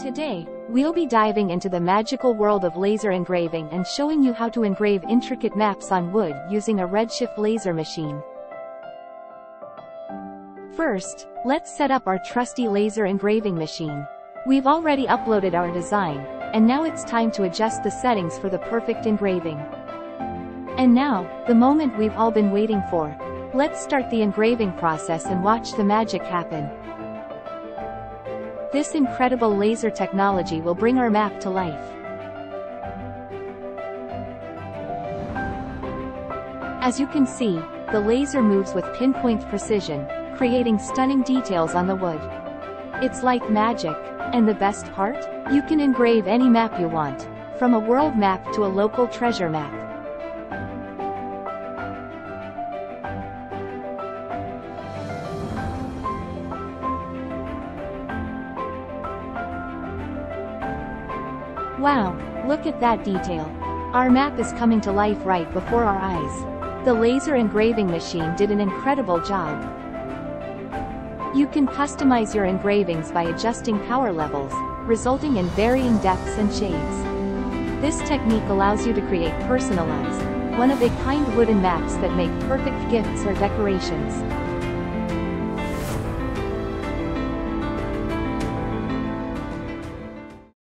Today, we'll be diving into the magical world of laser engraving and showing you how to engrave intricate maps on wood using a REDSHIFT laser machine. First, let's set up our trusty laser engraving machine. We've already uploaded our design, and now it's time to adjust the settings for the perfect engraving. And now, the moment we've all been waiting for. Let's start the engraving process and watch the magic happen. This incredible laser technology will bring our map to life. As you can see, the laser moves with pinpoint precision, creating stunning details on the wood. It's like magic, and the best part? You can engrave any map you want, from a world map to a local treasure map. Wow, look at that detail. Our map is coming to life right before our eyes. The laser engraving machine did an incredible job. You can customize your engravings by adjusting power levels, resulting in varying depths and shades. This technique allows you to create personalized, one-of-a-kind wooden maps that make perfect gifts or decorations.